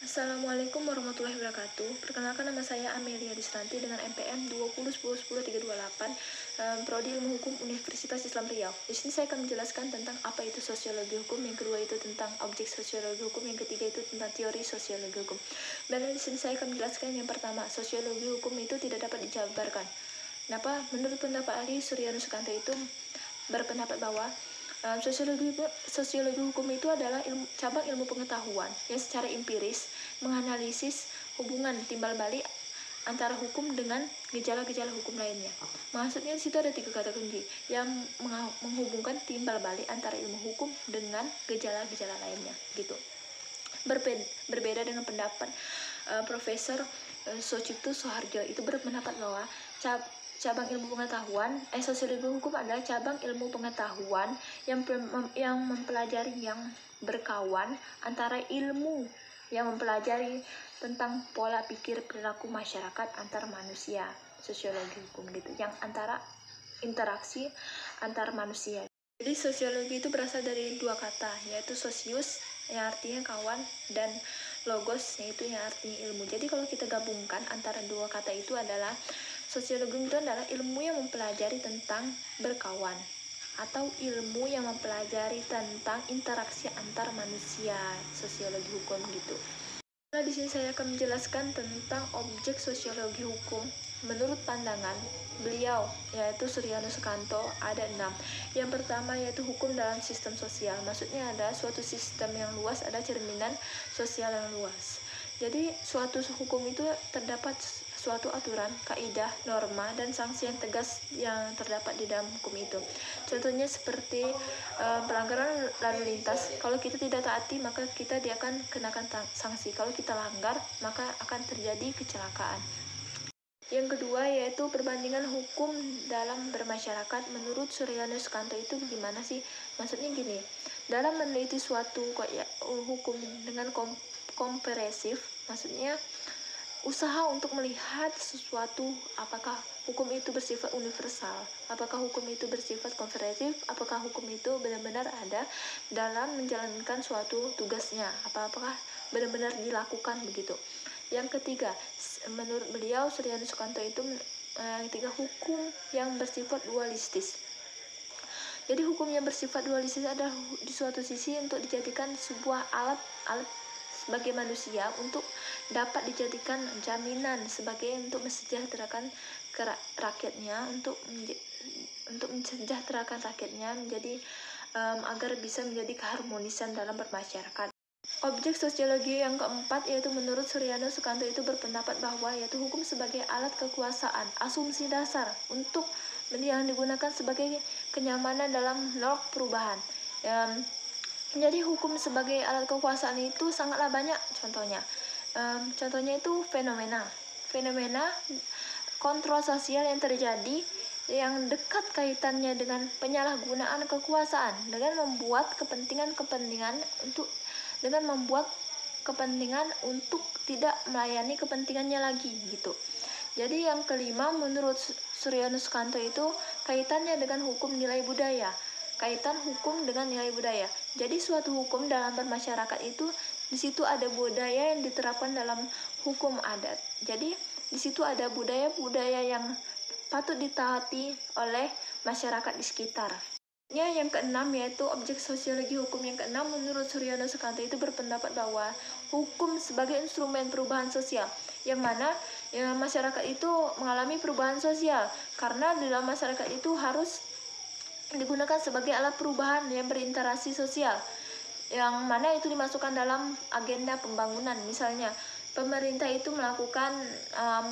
Assalamualaikum warahmatullahi wabarakatuh. Perkenalkan, nama saya Amelia Disranti dengan NPM 2010100328, Prodi Ilmu Hukum Universitas Islam Riau. Di sini saya akan menjelaskan tentang apa itu sosiologi hukum, yang kedua itu tentang objek sosiologi hukum, yang ketiga itu tentang teori sosiologi hukum. Dan di sini saya akan menjelaskan yang pertama, sosiologi hukum itu tidak dapat dijabarkan. Kenapa? Menurut pendapat ahli Suryanus Sukanto itu berpendapat bahwa sosiologi hukum itu adalah cabang ilmu pengetahuan yang secara empiris menganalisis hubungan timbal balik antara hukum dengan gejala-gejala hukum lainnya. Maksudnya di situ ada 3 kata kunci yang menghubungkan timbal balik antara ilmu hukum dengan gejala-gejala lainnya, gitu. Berbeda dengan pendapat Profesor Sucipto Soeharjo, itu berpendapat bahwa cabang ilmu pengetahuan, sosiologi hukum adalah cabang ilmu pengetahuan yang mempelajari, yang berkawan antara ilmu yang mempelajari tentang pola pikir perilaku masyarakat antar manusia, sosiologi hukum gitu, yang antara interaksi antar manusia. Jadi sosiologi itu berasal dari 2 kata, yaitu sosius yang artinya kawan dan logos yaitu yang artinya ilmu. Jadi kalau kita gabungkan antara 2 kata itu adalah sosiologi itu adalah ilmu yang mempelajari tentang berkawan atau ilmu yang mempelajari tentang interaksi antar manusia, sosiologi hukum gitu. Nah, di sini saya akan menjelaskan tentang objek sosiologi hukum. Menurut pandangan beliau, yaitu Suryanus Sukanto, ada 6. Yang pertama yaitu hukum dalam sistem sosial. Maksudnya ada suatu sistem yang luas, ada cerminan sosial yang luas. Jadi suatu hukum itu terdapat suatu aturan, kaidah, norma, dan sanksi yang tegas yang terdapat di dalam hukum itu. Contohnya seperti pelanggaran lalu lintas. Kalau kita tidak taati, maka kita akan kenakan sanksi. Kalau kita langgar, maka akan terjadi kecelakaan. Yang kedua yaitu perbandingan hukum dalam bermasyarakat. Menurut Suryanus Sukanto itu gimana sih? Maksudnya gini, dalam meneliti suatu hukum dengan komprehensif, maksudnya usaha untuk melihat sesuatu, apakah hukum itu bersifat universal, apakah hukum itu bersifat komprehensif, apakah hukum itu benar-benar ada dalam menjalankan suatu tugasnya, apakah benar-benar dilakukan begitu. Yang ketiga, menurut beliau Suryanus Sukanto itu ketiga, hukum yang bersifat dualistis. Jadi hukum yang bersifat dualistis adalah di suatu sisi untuk dijadikan sebuah alat sebagai manusia untuk dapat dijadikan jaminan sebagai untuk mensejahterakan rakyatnya, untuk mensejahterakan rakyatnya menjadi agar bisa menjadi keharmonisan dalam bermasyarakat. Objek sosiologi yang keempat yaitu menurut Suryanus Sukanto itu berpendapat bahwa yaitu hukum sebagai alat kekuasaan, asumsi dasar untuk yang digunakan sebagai kenyamanan dalam norm perubahan. Jadi hukum sebagai alat kekuasaan itu sangatlah banyak contohnya. Contohnya itu fenomena kontrol sosial yang terjadi yang dekat kaitannya dengan penyalahgunaan kekuasaan dengan membuat kepentingan untuk tidak melayani kepentingannya lagi gitu. Jadi yang kelima menurut Suryanus Sukanto itu kaitannya dengan hukum nilai budaya. Kaitan hukum dengan nilai budaya. Jadi suatu hukum dalam bermasyarakat itu di situ ada budaya yang diterapkan dalam hukum adat. Jadi di situ ada budaya-budaya yang patut ditaati oleh masyarakat di sekitar. Yang keenam yaitu objek sosiologi hukum. Yang keenam menurut Suryanus Sukanto itu berpendapat bahwa hukum sebagai instrumen perubahan sosial, yang mana masyarakat itu mengalami perubahan sosial karena di dalam masyarakat itu harus digunakan sebagai alat perubahan yang berinteraksi sosial, yang mana itu dimasukkan dalam agenda pembangunan. Misalnya pemerintah itu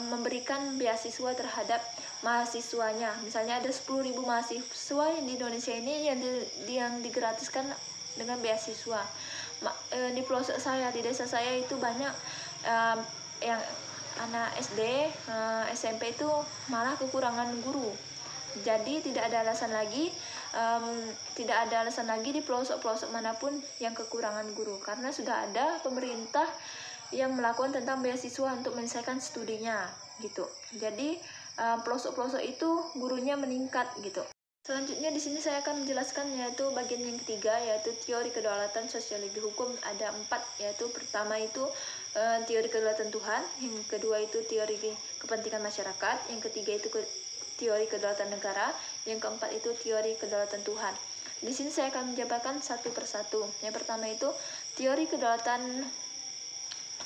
memberikan beasiswa terhadap mahasiswanya. Misalnya ada 10.000 mahasiswa di Indonesia ini yang digratiskan dengan beasiswa. Di pelosok saya, di desa saya itu banyak yang anak SD, SMP itu malah kekurangan guru. Jadi tidak ada alasan lagi di pelosok-pelosok manapun yang kekurangan guru, karena sudah ada pemerintah yang melakukan tentang beasiswa untuk menyelesaikan studinya gitu. Jadi pelosok-pelosok itu gurunya meningkat gitu. Selanjutnya di sini saya akan menjelaskan yaitu bagian yang ketiga, yaitu teori kedaulatan sosiologi hukum. Ada 4, yaitu pertama itu teori kedaulatan Tuhan, yang kedua itu teori kepentingan masyarakat, yang ketiga itu teori kedaulatan negara, yang keempat itu teori kedaulatan Tuhan. Di sini saya akan menjabarkan satu persatu. Yang pertama itu teori kedaulatan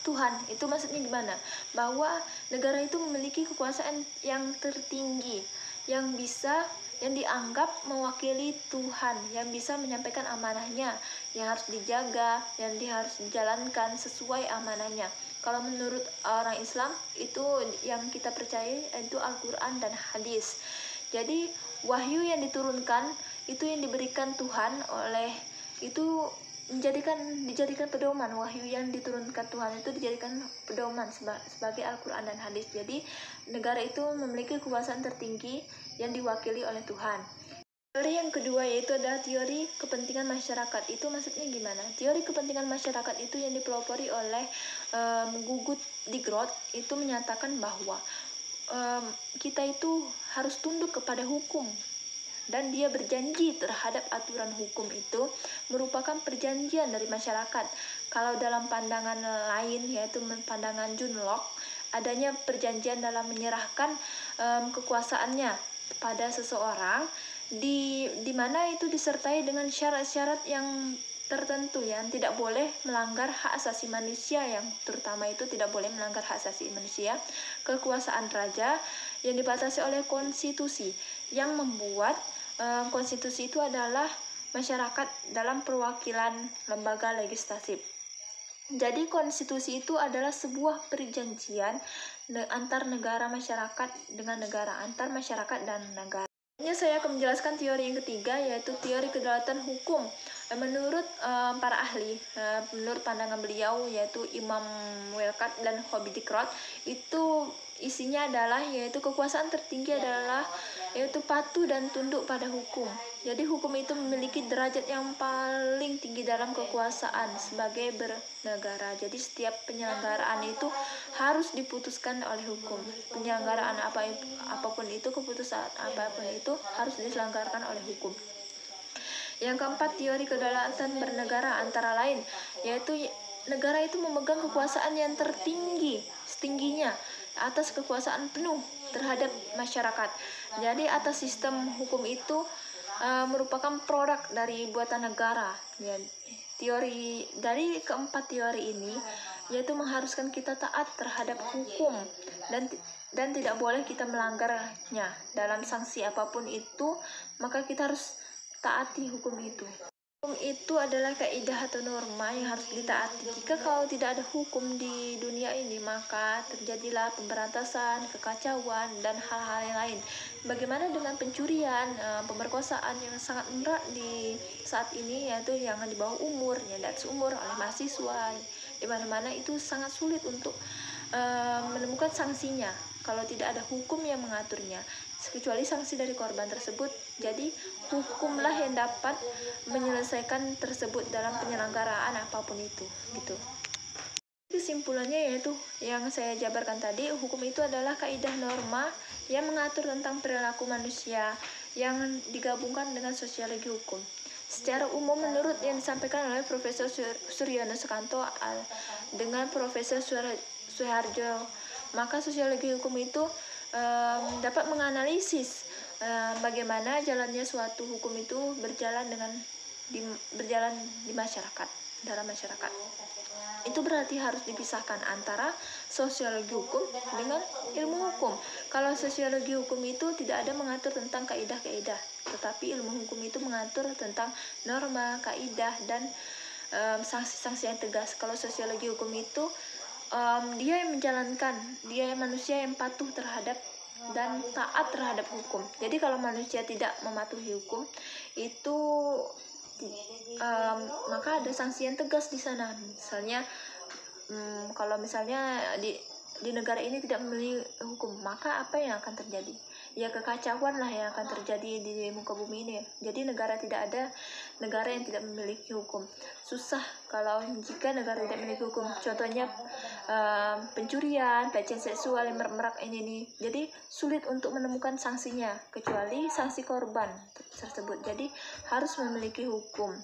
Tuhan. Itu maksudnya gimana? Bahwa negara itu memiliki kekuasaan yang tertinggi, yang dianggap mewakili Tuhan, yang bisa menyampaikan amanahnya, yang harus dijaga, yang harus dijalankan sesuai amanahnya. Kalau menurut orang Islam, itu yang kita percaya itu Al-Quran dan hadis. Jadi wahyu yang diturunkan itu yang diberikan Tuhan dijadikan pedoman. Wahyu yang diturunkan Tuhan itu dijadikan pedoman sebagai Al-Quran dan hadis. Jadi negara itu memiliki kekuasaan tertinggi yang diwakili oleh Tuhan. Teori yang kedua yaitu adalah teori kepentingan masyarakat. Itu maksudnya gimana? Teori kepentingan masyarakat itu yang dipelopori oleh Gugut Digrot, itu menyatakan bahwa kita itu harus tunduk kepada hukum, dan dia berjanji terhadap aturan hukum itu merupakan perjanjian dari masyarakat. Kalau dalam pandangan lain, yaitu pandangan John Locke, adanya perjanjian dalam menyerahkan kekuasaannya pada seseorang, di mana itu disertai dengan syarat-syarat yang tertentu, yang tidak boleh melanggar hak asasi manusia, yang terutama itu tidak boleh melanggar hak asasi manusia, kekuasaan raja yang dibatasi oleh konstitusi, yang membuat konstitusi itu adalah masyarakat dalam perwakilan lembaga legislatif. Jadi konstitusi itu adalah sebuah perjanjian antar negara masyarakat dengan negara, antar masyarakat dan negara. Saya akan menjelaskan teori yang ketiga, yaitu teori kedaulatan hukum. Menurut para ahli, menurut pandangan beliau yaitu Imam Welkat dan Hobi Dikrot, itu isinya adalah yaitu kekuasaan tertinggi adalah yaitu patuh dan tunduk pada hukum. Jadi hukum itu memiliki derajat yang paling tinggi dalam kekuasaan sebagai bernegara. Jadi setiap penyelenggaraan itu harus diputuskan oleh hukum. Penyelenggaraan apapun itu, keputusan apapun itu harus diselenggarakan oleh hukum. Yang keempat, teori kedaulatan bernegara antara lain, yaitu negara itu memegang kekuasaan yang setingginya atas kekuasaan penuh terhadap masyarakat. Jadi atas sistem hukum itu merupakan produk dari buatan negara. Ya, teori dari keempat teori ini yaitu mengharuskan kita taat terhadap hukum dan tidak boleh kita melanggarnya dalam sanksi apapun itu, maka kita harus taati hukum itu. Hukum itu adalah kaidah atau norma yang harus ditaati. Jika kalau tidak ada hukum di dunia ini, maka terjadilah pemberantasan, kekacauan, dan hal-hal yang lain. Bagaimana dengan pencurian, pemerkosaan yang sangat marak di saat ini, yaitu yang di bawah umur, yang di atas umur oleh mahasiswa, di mana-mana itu sangat sulit untuk menemukan sanksinya kalau tidak ada hukum yang mengaturnya, kecuali sanksi dari korban tersebut. Jadi hukumlah yang dapat menyelesaikan tersebut dalam penyelenggaraan apapun itu, gitu. Kesimpulannya yaitu yang saya jabarkan tadi, hukum itu adalah kaidah norma yang mengatur tentang perilaku manusia yang digabungkan dengan sosiologi hukum. Secara umum, menurut yang disampaikan oleh Profesor Suryono Sukanto dengan Profesor Suharjo, maka sosiologi hukum itu dapat menganalisis bagaimana jalannya suatu hukum itu berjalan di masyarakat, dalam masyarakat. Itu berarti harus dipisahkan antara sosiologi hukum dengan ilmu hukum. Kalau sosiologi hukum itu tidak ada mengatur tentang kaidah-kaidah, tetapi ilmu hukum itu mengatur tentang norma, kaidah, dan sanksi-sanksi yang tegas. Kalau sosiologi hukum itu dia yang menjalankan, dia yang manusia yang patuh terhadap dan taat terhadap hukum. Jadi kalau manusia tidak mematuhi hukum itu maka ada sanksi yang tegas di sana. Misalnya kalau misalnya di negara ini tidak memiliki hukum, maka apa yang akan terjadi? Ya kekacauan lah yang akan terjadi di muka bumi ini. Jadi negara tidak ada negara yang tidak memiliki hukum. Susah kalau jika negara tidak memiliki hukum. Contohnya pencurian, pelecehan seksual yang merak ini nih. Jadi sulit untuk menemukan sanksinya kecuali sanksi korban tersebut. Jadi harus memiliki hukum.